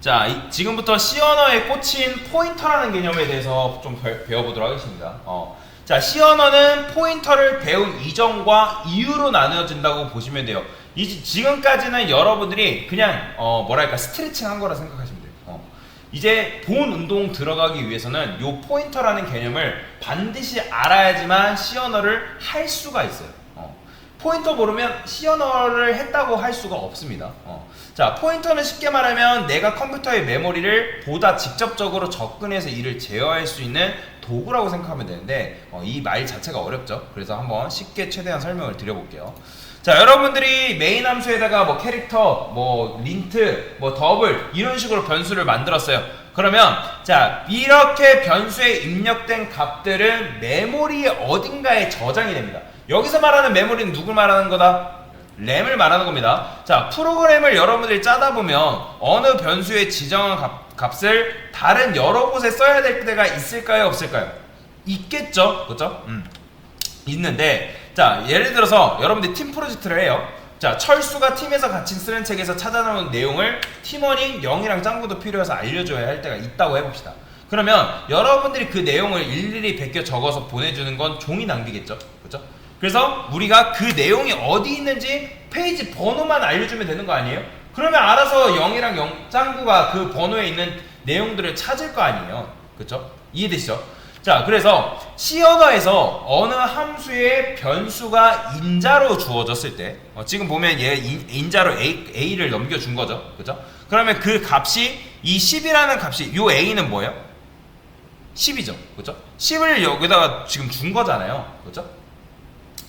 자, 지금부터 C 언어에 꽂힌 포인터라는 개념에 대해서 좀 배워보도록 하겠습니다. 자, C 언어는 포인터를 배운 이전과 이후로 나누어진다고 보시면 돼요. 지금까지는 여러분들이 그냥 뭐랄까 스트레칭 한 거라 생각하시면 돼요. 이제 본 운동 들어가기 위해서는 요 포인터라는 개념을 반드시 알아야지만 C 언어를 할 수가 있어요. 포인터 모르면 C 언어를 했다고 할 수가 없습니다. 자, 포인터는 쉽게 말하면 내가 컴퓨터의 메모리를 보다 직접적으로 접근해서 이를 제어할 수 있는 도구라고 생각하면 되는데 이 말 자체가 어렵죠. 그래서 한번 쉽게 최대한 설명을 드려볼게요. 자, 여러분들이 메인 함수에다가 뭐 캐릭터, 뭐 린트, 뭐 더블 이런 식으로 변수를 만들었어요. 그러면 자, 이렇게 변수에 입력된 값들은 메모리 어딘가에 저장이 됩니다. 여기서 말하는 메모리는 누굴 말하는 거다? 램을 말하는 겁니다. 자, 프로그램을 여러분들이 짜다 보면 어느 변수에 지정한 값을 다른 여러 곳에 써야 될 때가 있을까요? 없을까요? 있겠죠? 그렇죠? 있는데, 자, 예를 들어서 여러분들이 팀 프로젝트를 해요. 자, 철수가 팀에서 같이 쓰는 책에서 찾아놓은 내용을 팀원인 영이랑 짱구도 필요해서 알려줘야 할 때가 있다고 해봅시다. 그러면 여러분들이 그 내용을 일일이 베껴 적어서 보내주는 건 종이 낭비겠죠? 그렇죠? 그래서 우리가 그 내용이 어디 있는지 페이지 번호만 알려주면 되는 거 아니에요? 그러면 알아서 영이랑 짱구가 그 번호에 있는 내용들을 찾을 거 아니에요? 그렇죠? 이해되시죠? 자, 그래서 C 언어에서 어느 함수의 변수가 인자로 주어졌을 때 지금 보면 얘 인자로 A를 넘겨준 거죠. 그죠? 그러면 그 값이 이 10이라는 값이 요 A는 뭐예요? 10이죠. 그죠? 10을 여기다가 지금 준 거잖아요. 그죠?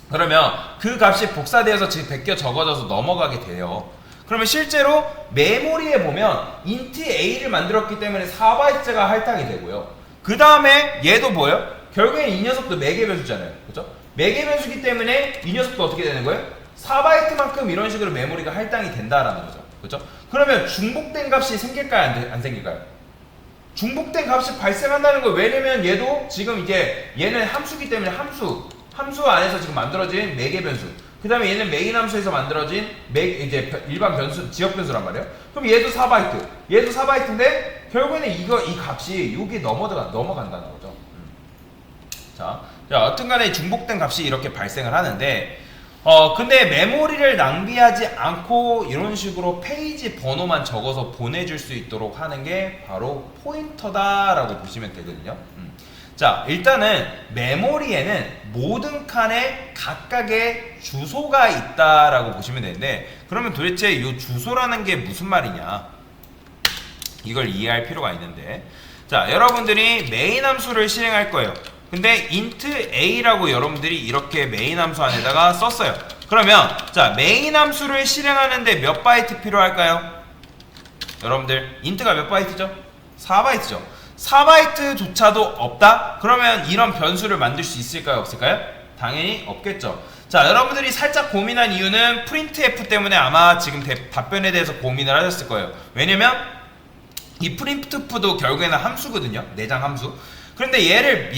그러면 그 값이 복사되어서 지금 베껴 적어져서 넘어가게 돼요. 그러면 실제로 메모리에 보면 int A를 만들었기 때문에 4바이트가 할당이 되고요. 그 다음에 얘도 뭐예요? 결국엔 이 녀석도 매개 변수잖아요. 그죠? 매개 변수기 때문에 이 녀석도 어떻게 되는 거예요? 4바이트만큼 이런 식으로 메모리가 할당이 된다라는 거죠. 그죠? 그러면 중복된 값이 생길까요? 안 생길까요? 중복된 값이 발생한다는 거예요. 왜냐면 얘도 지금 이제 얘는 함수기 때문에 함수 안에서 지금 만들어진 매개 변수. 그 다음에 얘는 메인 함수에서 만들어진 이제 일반 변수, 지역 변수란 말이에요. 그럼 얘도 4바이트. 얘도 4바이트인데 결국에는 이 값이 여기 넘어간다는 거죠. 자, 여튼간에 중복된 값이 이렇게 발생을 하는데 근데 메모리를 낭비하지 않고 이런 식으로 페이지 번호만 적어서 보내줄 수 있도록 하는 게 바로 포인터다라고 보시면 되거든요. 자, 일단은 메모리에는 모든 칸에 각각의 주소가 있다라고 보시면 되는데 그러면 도대체 이 주소라는 게 무슨 말이냐 이걸 이해할 필요가 있는데 자, 여러분들이 메인 함수를 실행할 거예요. 근데 int a라고 여러분들이 이렇게 메인 함수 안에다가 썼어요. 그러면 자, 메인 함수를 실행하는데 몇 바이트 필요할까요? 여러분들 int가 몇 바이트죠? 4바이트죠. 4바이트조차도 없다? 그러면 이런 변수를 만들 수 있을까요? 없을까요? 당연히 없겠죠. 자, 여러분들이 살짝 고민한 이유는 printf 때문에 아마 지금 답변에 대해서 고민을 하셨을 거예요. 왜냐면 이 printf도 결국에는 함수거든요. 내장 함수. 그런데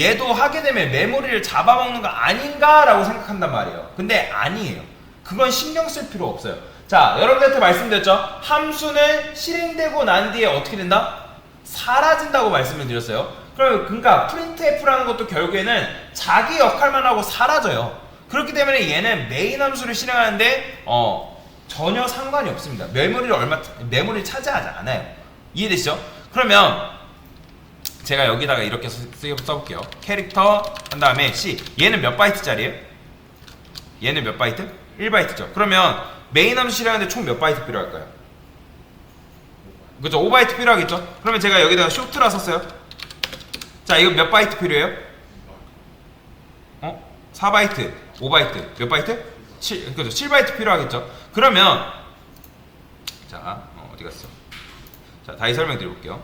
얘도 하게 되면 메모리를 잡아먹는 거 아닌가? 라고 생각한단 말이에요. 근데 아니에요. 그건 신경 쓸 필요 없어요. 자, 여러분들한테 말씀드렸죠? 함수는 실행되고 난 뒤에 어떻게 된다? 사라진다고 말씀을 드렸어요. 그러니까 printf라는 것도 결국에는 자기 역할만 하고 사라져요. 그렇기 때문에 얘는 메인 함수를 실행하는데 전혀 상관이 없습니다. 메모리를 차지하지 않아요. 이해되시죠? 그러면 제가 여기다가 이렇게 써볼게요. 캐릭터 한 다음에 C. 얘는 몇 바이트짜리예요? 얘는 몇 바이트? 1바이트죠. 그러면 메인 함수 실행하는데 총 몇 바이트 필요할까요? 그죠? 5바이트 필요하겠죠? 그러면 제가 여기다가 쇼트라 썼어요. 자, 이거 몇 바이트 필요해요? 4바이트, 5바이트, 몇 바이트? 7, 그죠? 7바이트 필요하겠죠? 그러면 자, 어디 갔어? 자, 다시 설명드려볼게요.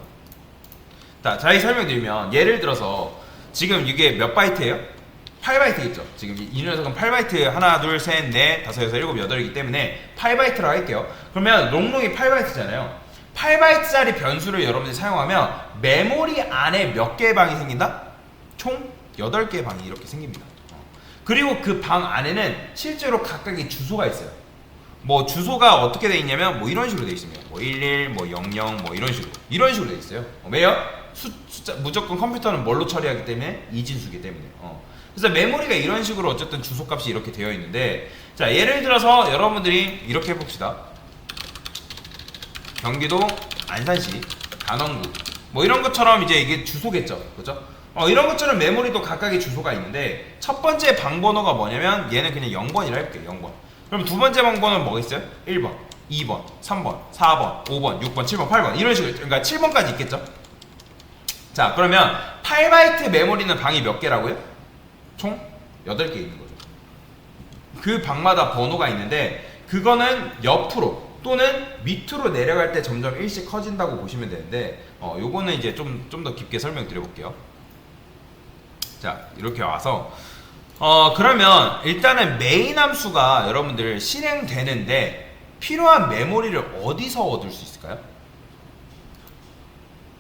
자, 다시 설명드리면 예를 들어서 지금 이게 몇 바이트예요? 8바이트겠죠? 지금 이 녀석은 8바이트 하나, 둘, 셋, 넷, 다섯, 여섯, 일곱, 여덟이기 때문에 8바이트라고 할게요. 그러면 롱롱이 8바이트잖아요. 8바이트짜리 변수를 여러분들이 사용하면 메모리 안에 몇 개의 방이 생긴다? 총 8개의 방이 이렇게 생깁니다. 그리고 그 방 안에는 실제로 각각의 주소가 있어요. 뭐 주소가 어떻게 돼 있냐면 뭐 이런 식으로 돼 있습니다. 뭐 11, 뭐 00, 뭐 이런 식으로 돼 있어요. 왜요? 숫자 무조건 컴퓨터는 뭘로 처리하기 때문에 이진수기 때문에. 그래서 메모리가 이런 식으로 어쨌든 주소값이 이렇게 되어 있는데, 자 예를 들어서 여러분들이 이렇게 해봅시다. 경기도 안산시 단원구 뭐 이런 것처럼 이제 이게 주소겠죠, 그죠? 이런 것처럼 메모리도 각각의 주소가 있는데, 첫 번째 방번호가 뭐냐면 얘는 그냥 0번이라 해볼게요. 0번. 그럼 두 번째 방번호는 뭐가 있어요? 1번, 2번, 3번, 4번, 5번, 6번, 7번, 8번 이런 식으로, 그러니까 7번까지 있겠죠? 자 그러면 8바이트 메모리는 방이 몇 개라고요? 총 8개 있는 거죠. 그 방마다 번호가 있는데 그거는 옆으로 또는 밑으로 내려갈 때 점점 일씩 커진다고 보시면 되는데, 요거는 이제 좀 더 깊게 설명드려 볼게요. 자 이렇게 와서 그러면 일단은 메인 함수가 여러분들 실행되는데 필요한 메모리를 어디서 얻을 수 있을까요?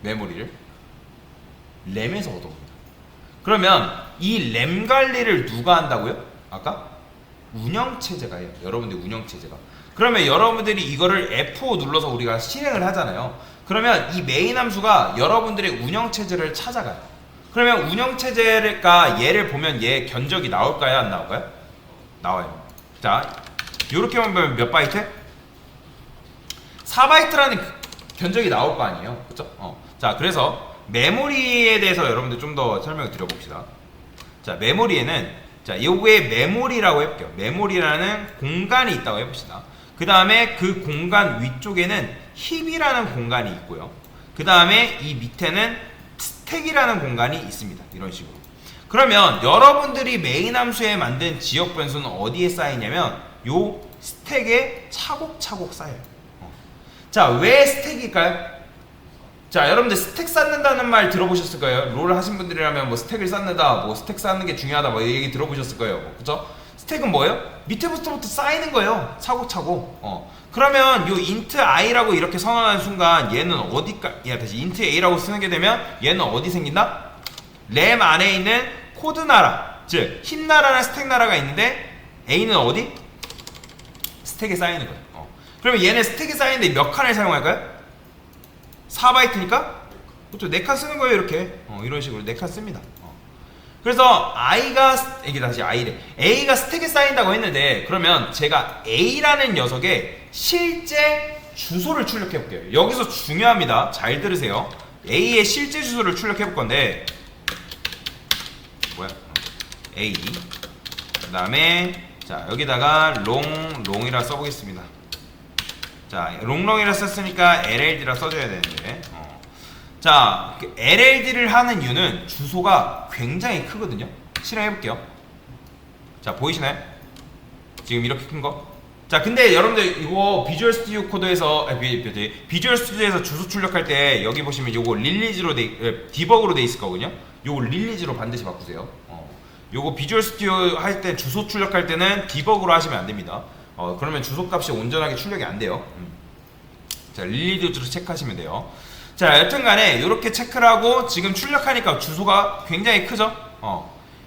메모리를 램에서 얻어옵니다. 그러면 이 램 관리를 누가 한다고요? 아까? 운영체제가 해요. 여러분들 운영체제가. 그러면 여러분들이 이거를 F5 눌러서 우리가 실행을 하잖아요. 그러면 이 메인 함수가 여러분들의 운영체제를 찾아가요. 그러면 운영체제가 얘를 보면 얘 견적이 나올까요? 안 나올까요? 나와요. 자 요렇게만 보면 몇 바이트? 4바이트라는 견적이 나올 거 아니에요. 그쵸? 자 그래서 메모리에 대해서 여러분들 좀 더 설명을 드려봅시다. 자 메모리에는 자 요거에 메모리라고 해볼게요. 메모리라는 공간이 있다고 해봅시다. 그 다음에 그 공간 위쪽에는 힙이라는 공간이 있고요. 그 다음에 이 밑에는 스택이라는 공간이 있습니다. 이런 식으로. 그러면 여러분들이 메인 함수에 만든 지역 변수는 어디에 쌓이냐면 요 스택에 차곡차곡 쌓여요. 자 왜 스택일까요? 자 여러분들 스택 쌓는다는 말 들어보셨을 거예요. 롤 하신 분들이라면 뭐 스택을 쌓는다, 뭐 스택 쌓는 게 중요하다, 뭐 얘기 들어보셨을 거예요. 그죠? 스택은 뭐예요? 밑에부터 쌓이는 거예요. 차곡차곡. 그러면 요 int i라고 이렇게 선언하는 순간 얘는 다시 int a라고 쓰게 되면 얘는 어디 생긴다? 램 안에 있는 코드 나라, 즉 힙 나라랑 스택 나라가 있는데 a는 어디? 스택에 쌓이는 거예요. 그러면 얘는 스택에 쌓이는데 몇 칸을 사용할까요? 4바이트니까 그렇죠. 4칸 쓰는 거예요. 이렇게 이런 식으로 4칸 씁니다. 그래서 이게 다시 A가 스택에 쌓인다고 했는데, 그러면 제가 A라는 녀석의 실제 주소를 출력해 볼게요. 여기서 중요합니다. 잘 들으세요. A의 실제 주소를 출력해 볼 건데 A 그 다음에 자 여기다가 롱이라 써보겠습니다. 자 롱이라 썼으니까 LLD라 써줘야 되는데 자 LLD를 하는 이유는 주소가 굉장히 크거든요. 실행해볼게요. 자 보이시나요? 지금 이렇게 큰 거? 자 근데 여러분들 이거 비주얼 스튜디오 코드에서 비주얼 스튜디오에서 주소 출력할 때 여기 보시면 요거 릴리즈로 디버그로 돼 있을 거거든요. 요거 릴리즈로 반드시 바꾸세요. 요거 비주얼 스튜디오 할 때 주소 출력할 때는 디버그로 하시면 안 됩니다. 그러면 주소 값이 온전하게 출력이 안 돼요. 자 릴리즈로 체크하시면 돼요. 자 여튼간에 이렇게 체크를 하고 지금 출력하니까 주소가 굉장히 크죠.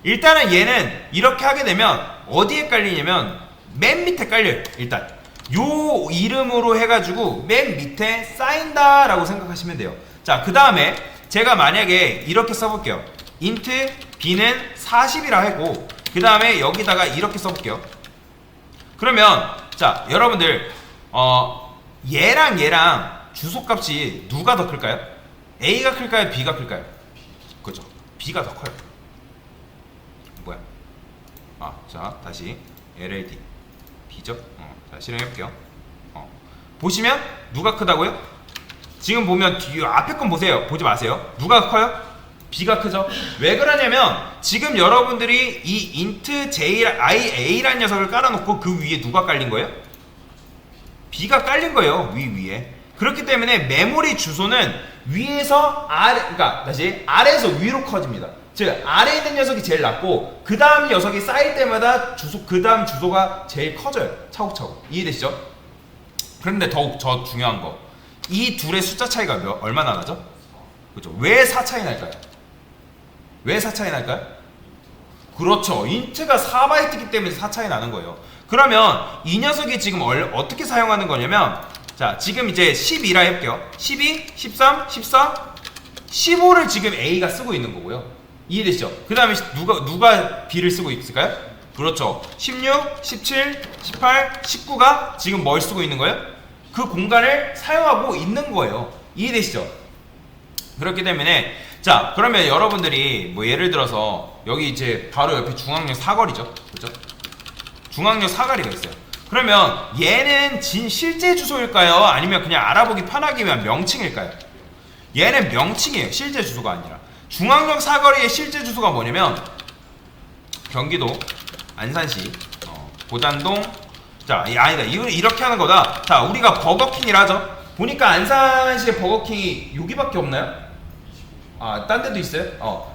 일단은 얘는 이렇게 하게 되면 어디에 깔리냐면 맨 밑에 깔려요. 일단 요 이름으로 해가지고 맨 밑에 쌓인다 라고 생각하시면 돼요. 자 그 다음에 제가 만약에 이렇게 써볼게요. int b는 40이라 하고 그 다음에 여기다가 이렇게 써볼게요. 그러면 자 여러분들 얘랑 주소값이 누가 더 클까요? A가 클까요? B가 클까요? 그죠? B가 더 커요. 뭐야? 자 다시 LLD B죠? 자 실행해볼게요. 보시면 누가 크다고요? 지금 보면 뒤 앞에 건 보세요. 보지 마세요. 누가 커요? B가 크죠? 왜 그러냐면 지금 여러분들이 이 int jia라는 녀석을 깔아놓고 그 위에 누가 깔린 거예요? B가 깔린 거예요. 위에. 그렇기 때문에 메모리 주소는 위에서 그러니까 다시 아래에서 위로 커집니다. 즉 아래에 있는 녀석이 제일 낮고 그 다음 녀석이 쌓일 때마다 그 다음 주소가 제일 커져요. 차곡차곡. 이해되시죠? 그런데 더욱 더 중요한 거, 이 둘의 숫자 차이가 얼마나 나죠? 그렇죠? 왜 4 차이 날까요? 왜 4 차이 날까요? 그렇죠. 인트가 4바이트이기 때문에 4 차이 나는 거예요. 그러면 이 녀석이 지금 어떻게 사용하는 거냐면, 자, 지금 이제 12라 해볼게요. 12, 13, 14, 15를 지금 A가 쓰고 있는 거고요. 이해되시죠? 그 다음에 누가 B를 쓰고 있을까요? 그렇죠. 16, 17, 18, 19가 지금 뭘 쓰고 있는 거예요? 그 공간을 사용하고 있는 거예요. 이해되시죠? 그렇기 때문에, 자, 그러면 여러분들이 뭐 예를 들어서 여기 이제 바로 옆에 중앙역 사거리죠. 그렇죠? 중앙역 사거리가 있어요. 그러면 얘는 실제 주소일까요? 아니면 그냥 알아보기 편하기 위한 명칭일까요? 얘는 명칭이에요. 실제 주소가 아니라. 중앙역 사거리의 실제 주소가 뭐냐면 경기도 안산시 고잔동. 자, 아니다. 이렇게 하는 거다. 자, 우리가 버거킹이라 하죠. 보니까 안산시에 버거킹이 여기밖에 없나요? 아, 딴 데도 있어요?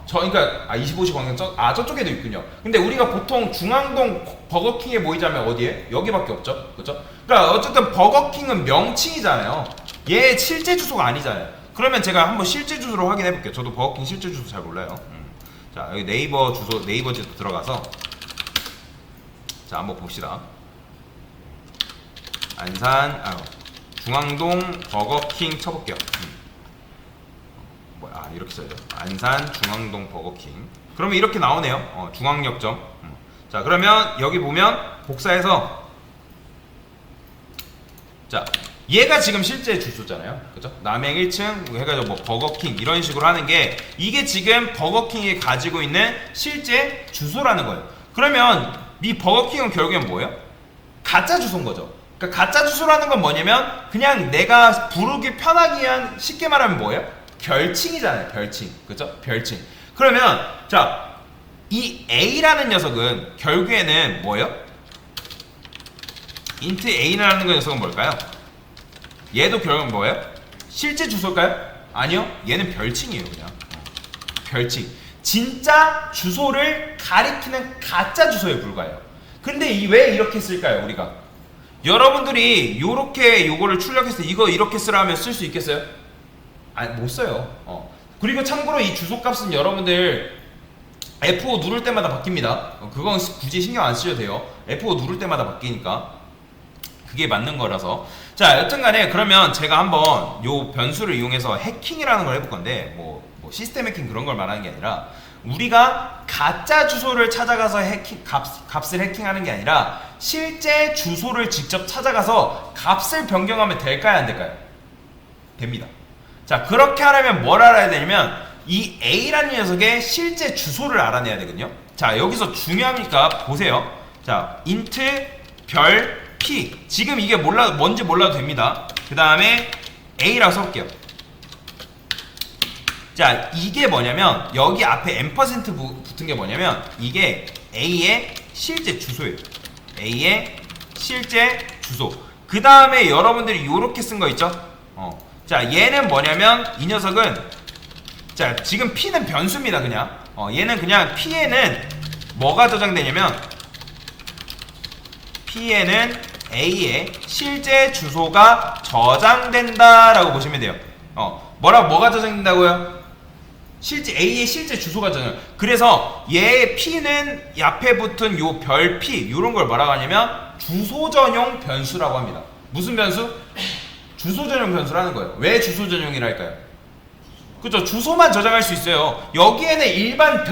그러니까 25시 광장 저쪽에도 있군요. 근데 우리가 보통 중앙동 버거킹에 모이자면 어디에? 여기밖에 없죠. 그렇죠? 그러니까 어쨌든 버거킹은 명칭이잖아요. 얘 실제 주소가 아니잖아요. 그러면 제가 한번 실제 주소로 확인해 볼게요. 저도 버거킹 실제 주소 잘 몰라요. 자, 여기 네이버 지도 들어가서 자, 한번 봅시다. 중앙동 버거킹 쳐볼게요. 이렇게 써야죠. 안산 중앙동 버거킹. 그러면 이렇게 나오네요. 중앙역점. 자, 그러면 여기 보면 복사해서, 자, 얘가 지금 실제 주소잖아요. 그죠? 남행 1층 해가지고 뭐 버거킹 이런 식으로 하는 게, 이게 지금 버거킹이 가지고 있는 실제 주소라는 거예요. 그러면 이 버거킹은 결국엔 뭐예요? 가짜 주소인 거죠. 그러니까 가짜 주소라는 건 뭐냐면 그냥 내가 부르기 편하게 한, 쉽게 말하면 뭐예요? 별칭이잖아요. 별칭. 그죠? 별칭. 그러면 자, 이 A라는 녀석은 결국에는 뭐예요? int A라는 녀석은 뭘까요? 얘도 결국은 뭐예요? 실제 주소일까요? 아니요. 얘는 별칭이에요. 그냥 별칭. 진짜 주소를 가리키는 가짜 주소에 불과해요. 근데 왜 이렇게 쓸까요? 우리가 여러분들이 요렇게 요거를 출력했을 때 이거 이렇게 쓰라면 쓸 수 있겠어요? 아니, 못 써요. 그리고 참고로 이 주소값은 여러분들 F5 누를 때마다 바뀝니다. 그건 굳이 신경 안 쓰셔도 돼요. F5 누를 때마다 바뀌니까 그게 맞는 거라서. 자, 여튼간에 그러면 제가 한번 요 변수를 이용해서 해킹이라는 걸 해볼 건데, 뭐 시스템 해킹 그런 걸 말하는 게 아니라, 우리가 가짜 주소를 찾아가서 값을 해킹하는 게 아니라 실제 주소를 직접 찾아가서 값을 변경하면 될까요? 안 될까요? 됩니다. 자, 그렇게 하려면 뭘 알아야 되냐면 이 A라는 녀석의 실제 주소를 알아내야 되거든요. 자, 여기서 중요하니까 보세요. 자, int 별 p. 지금 이게 뭔지 몰라도 됩니다. 그 다음에 A라고 써볼게요. 자, 이게 뭐냐면 여기 앞에 M% 붙은 게 뭐냐면 이게 A의 실제 주소예요. A의 실제 주소. 그 다음에 여러분들이 요렇게 쓴 거 있죠? 자, 얘는 뭐냐면 이 녀석은, 자, 지금 P는 변수입니다. 그냥 얘는 그냥 P에는 뭐가 저장되냐면 P에는 A의 실제 주소가 저장된다 라고 보시면 돼요. 뭐가 저장된다고요? 실제 A의 실제 주소가 저장. 그래서 얘 P는 앞에 붙은 요 별 P 요런 걸 뭐라고 하냐면 주소 전용 변수라고 합니다. 무슨 변수? 주소 전용 변수라는 거예요. 왜 주소 전용이랄까요? 그죠? 주소만 저장할 수 있어요. 여기에는 일반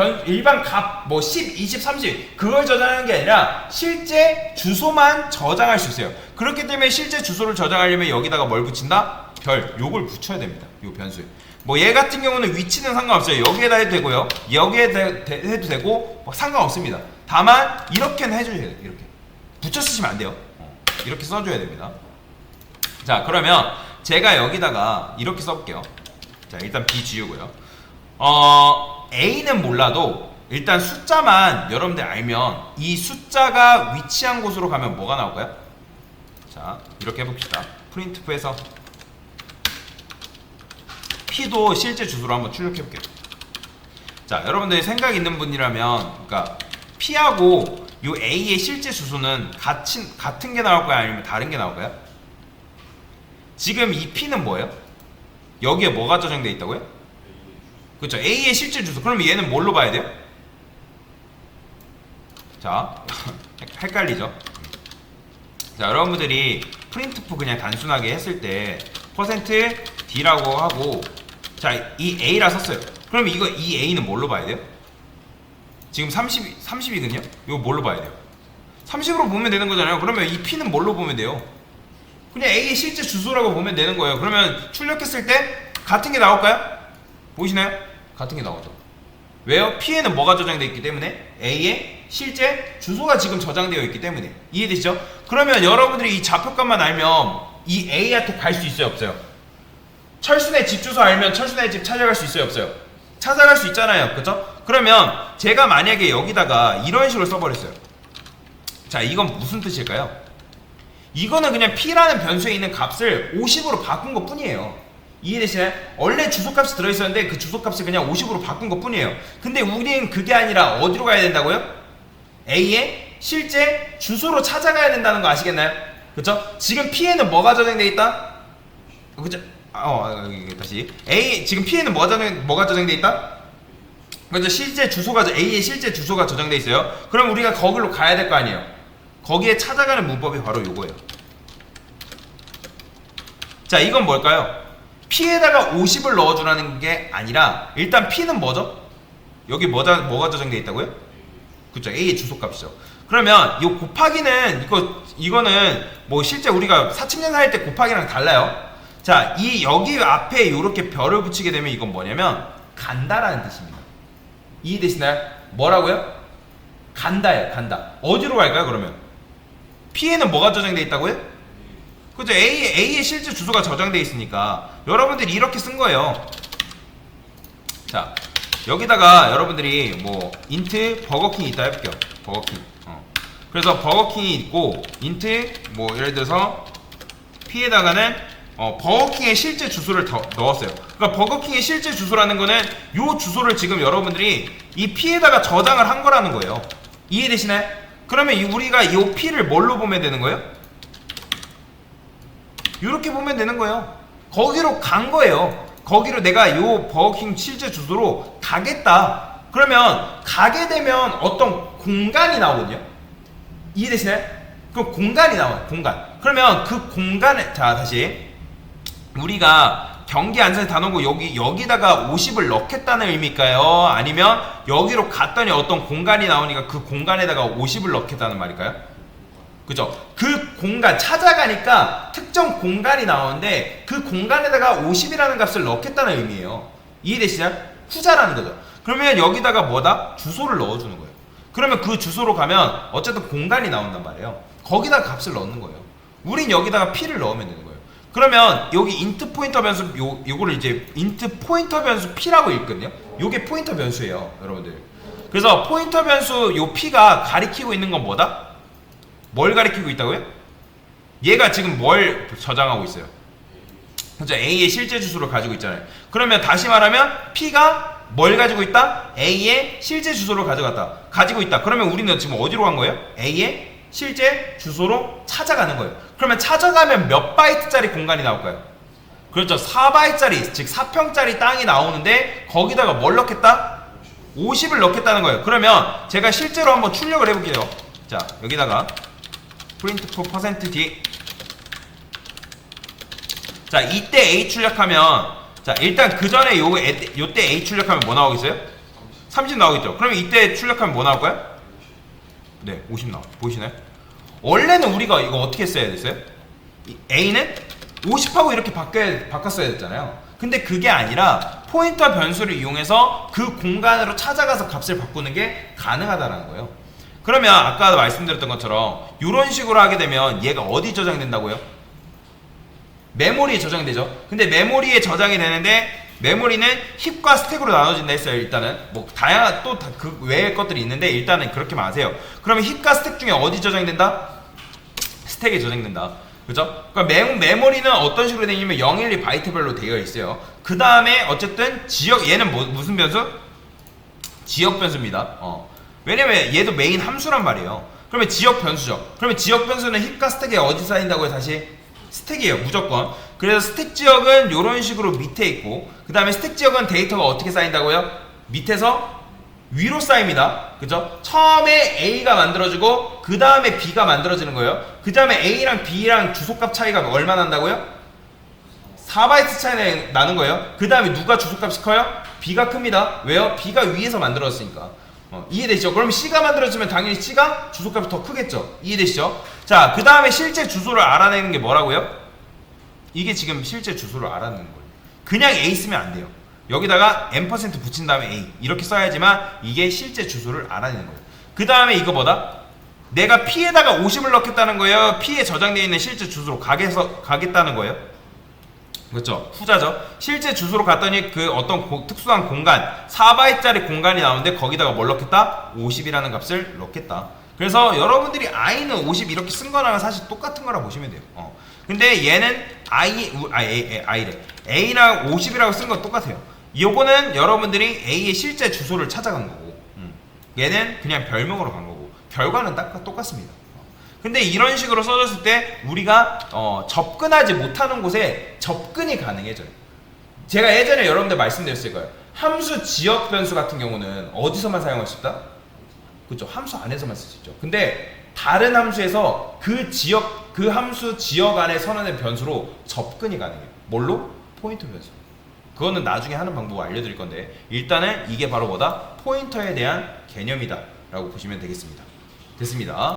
값, 10, 20, 30 그걸 저장하는 게 아니라 실제 주소만 저장할 수 있어요. 그렇기 때문에 실제 주소를 저장하려면 여기다가 뭘 붙인다? 별, 요걸 붙여야 됩니다. 요 변수에. 얘 같은 경우는 위치는 상관없어요. 여기에다 해도 되고요. 여기에 해도 되고 상관없습니다. 다만 이렇게는 해줘야 돼요. 이렇게 붙여 쓰시면 안 돼요. 이렇게 써줘야 됩니다. 자, 그러면 제가 여기다가 이렇게 써볼게요. 자, 일단 B 지우고요. A는 몰라도 일단 숫자만 여러분들 알면 이 숫자가 위치한 곳으로 가면 뭐가 나올까요? 자, 이렇게 해봅시다. 프린트프에서 P도 실제 주소로 한번 출력해볼게요. 자, 여러분들이 생각 있는 분이라면, 그러니까 P하고 요 A의 실제 주소는 같은 게 나올까요? 아니면 다른 게 나올까요? 지금 이 P는 뭐예요? 여기에 뭐가 저장되어 있다고요? 그렇죠. A의 실제 주소. 그러면 얘는 뭘로 봐야 돼요? 자, 헷갈리죠? 자, 여러분들이 프린트프 그냥 단순하게 했을 때 %d라고 하고, 자, 이 a라 썼어요. 그럼 이거 이 a는 뭘로 봐야 돼요? 지금 30이거든요? 이거 뭘로 봐야 돼요? 30으로 보면 되는 거잖아요. 그러면 이 p는 뭘로 보면 돼요? 그냥 a의 실제 주소라고 보면 되는 거예요. 그러면 출력했을 때 같은 게 나올까요? 보이시나요? 같은 게 나오죠. 왜요? p에는 뭐가 저장되어 있기 때문에? a의 실제 주소가 지금 저장되어 있기 때문에. 이해되시죠? 그러면 여러분들이 이 좌표값만 알면 이 a한테 갈 수 있어요, 없어요? 철순의 집 주소 알면 철순의 집 찾아갈 수 있어요, 없어요? 찾아갈 수 있잖아요, 그쵸? 그러면 제가 만약에 여기다가 이런 식으로 써버렸어요. 자, 이건 무슨 뜻일까요? 이거는 그냥 p라는 변수에 있는 값을 50으로 바꾼 것 뿐이에요. 이해되시나요? 원래 주소값이 들어있었는데 그 주소값을 그냥 50으로 바꾼 것 뿐이에요. 근데 우리는 그게 아니라 어디로 가야 된다고요? A의 실제 주소로 찾아가야 된다는 거 아시겠나요? 그쵸? 지금 P에는 뭐가 저장되어 있다? 그쵸? 다시 A, 지금 P에는 뭐가 저장되어 있다? 그죠? 실제 주소가, A의 실제 주소가 저장되어 있어요. 그럼 우리가 거기로 가야 될 거 아니에요? 거기에 찾아가는 문법이 바로 요거예요. 자, 이건 뭘까요? P에다가 50을 넣어주라는 게 아니라 일단 P는 뭐죠? 여기 뭐가 저장되어 있다고요? 그쵸, A의 주소값이죠. 그러면 이 곱하기는 이거는 뭐 실제 우리가 사칙연산 할 때 곱하기랑 달라요. 자, 여기 앞에 이렇게 별을 붙이게 되면 이건 뭐냐면 간다라는 뜻입니다. 이해되시나요? 뭐라고요? 간다예요, 간다. 어디로 갈까요, 그러면? P에는 뭐가 저장되어 있다고요? 그죠? A의 실제 주소가 저장되어 있으니까 여러분들이 이렇게 쓴 거예요. 자, 여기다가 여러분들이 뭐 인트 버거킹이 있다 해볼게요. 버거킹. 그래서 버거킹이 있고 인트 뭐 예를 들어서 P에다가는 버거킹의 실제 주소를 넣었어요. 그러니까 버거킹의 실제 주소라는 거는 요 주소를 지금 여러분들이 이 P에다가 저장을 한 거라는 거예요. 이해되시나요? 그러면 우리가 이 P를 뭘로 보면 되는 거예요? 이렇게 보면 되는 거예요. 거기로 간 거예요. 거기로 내가 요 버거킹 실제 주소로 가겠다. 그러면 가게 되면 어떤 공간이 나오거든요. 이해되시나요? 그 공간이 나와요. 공간. 그러면 그 공간에, 자, 다시 우리가 경기 안산에 다 놓고 여기다가 50을 넣겠다는 의미일까요? 아니면 여기로 갔더니 어떤 공간이 나오니까 그 공간에다가 50을 넣겠다는 말일까요? 그죠? 그 공간 찾아가니까 특정 공간이 나오는데 그 공간에다가 50이라는 값을 넣겠다는 의미예요. 이해되시나요? 후자라는 거죠. 그러면 여기다가 뭐다? 주소를 넣어주는 거예요. 그러면 그 주소로 가면 어쨌든 공간이 나온단 말이에요. 거기다가 값을 넣는 거예요. 우린 여기다가 P를 넣으면 되는 거예요. 그러면 여기 int 포인터 변수 요거를 이제 int 포인터 변수 P라고 읽거든요. 요게 포인터 변수예요, 여러분들. 그래서 포인터 변수 요 P가 가리키고 있는 건 뭐다? 뭘 가리키고 있다고요? 얘가 지금 뭘 저장하고 있어요? 그렇죠? A의 실제 주소를 가지고 있잖아요. 그러면 다시 말하면 P가 뭘 가지고 있다? A의 실제 주소를 가지고 있다. 그러면 우리는 지금 어디로 간 거예요? A의 실제 주소로 찾아가는 거예요. 그러면 찾아가면 몇 바이트짜리 공간이 나올까요? 그렇죠. 4바이트짜리, 즉 4평짜리 땅이 나오는데 거기다가 뭘 넣겠다? 50을 넣겠다는 거예요. 그러면 제가 실제로 한번 출력을 해볼게요. 자, 여기다가 print %d. 자, 이때 A 출력하면, 자, 일단 그 전에 요때 A 출력하면 뭐 나오겠어요? 30 나오겠죠. 그러면 이때 출력하면 뭐 나올까요? 네, 50 나와요. 보이시나요? 원래는 우리가 이거 어떻게 써야 됐어요? A는 50하고 이렇게 바꿨어야 됐잖아요. 근데 그게 아니라 포인터 변수를 이용해서 그 공간으로 찾아가서 값을 바꾸는 게 가능하다는 거예요. 그러면 아까 말씀드렸던 것처럼 이런 식으로 하게 되면 얘가 어디 저장된다고요? 메모리에 저장되죠. 근데 메모리에 저장이 되는데 메모리는 힙과 스택으로 나눠진다 했어요. 일단은 뭐 다양한 또 그 외의 것들이 있는데 일단은 그렇게만 아세요. 그러면 힙과 스택 중에 어디 저장된다? 스택에 저장된다. 그죠? 그러니까 메모리는 어떤 식으로 되냐면 012 바이트별로 되어 있어요. 그 다음에 어쨌든 지역, 얘는 무슨 변수? 지역 변수입니다. 왜냐면 얘도 메인 함수란 말이에요. 그러면 지역 변수죠. 그러면 지역 변수는 힙과 스택에 어디 쌓인다고요? 다시 스택이에요, 무조건. 그래서 스택 지역은 이런 식으로 밑에 있고, 그 다음에 스택 지역은 데이터가 어떻게 쌓인다고요? 밑에서 위로 쌓입니다. 그죠? 처음에 A가 만들어지고 그 다음에 B가 만들어지는 거예요. 그 다음에 A랑 B랑 주소값 차이가 얼마 난다고요? 4바이트 차이 나는 거예요. 그 다음에 누가 주소값이 커요? B가 큽니다. 왜요? B가 위에서 만들어졌으니까. 이해되시죠? 그럼 C가 만들어지면 당연히 C가 주소값이 더 크겠죠? 이해되시죠? 자, 그 다음에 실제 주소를 알아내는 게 뭐라고요? 이게 지금 실제 주소를 알아내는 거예요. 그냥 A 쓰면 안 돼요. 여기다가 M% 붙인 다음에 A 이렇게 써야지만 이게 실제 주소를 알아내는 거예요. 그 다음에 이거 뭐다? 내가 P에다가 50을 넣겠다는 거예요? P에 저장되어 있는 실제 주소로 가겠다는 거예요? 그렇죠? 후자죠. 실제 주소로 갔더니 그 어떤 특수한 공간 4바이트짜리 공간이 나오는데 거기다가 뭘 넣겠다? 50이라는 값을 넣겠다. 그래서 여러분들이 i는 50 이렇게 쓴 거랑 사실 똑같은 거라 보시면 돼요. 근데 얘는 a랑 50이라고 쓴 건 똑같아요. 요거는 여러분들이 a의 실제 주소를 찾아간 거고, 얘는 그냥 별명으로 간 거고, 결과는 똑같습니다. 근데 이런 식으로 써줬을 때 우리가 접근하지 못하는 곳에 접근이 가능해져요. 제가 예전에 여러분들 말씀드렸을 거예요. 함수 지역 변수 같은 경우는 어디서만 사용할 수 있다? 그렇죠. 함수 안에서만 쓸 수 있죠. 근데 다른 함수에서 그 함수 지역 안에 선언된 변수로 접근이 가능해요. 뭘로? 포인터 변수. 그거는 나중에 하는 방법을 알려드릴 건데 일단은 이게 바로 뭐다? 포인터에 대한 개념이다 라고 보시면 되겠습니다. 됐습니다.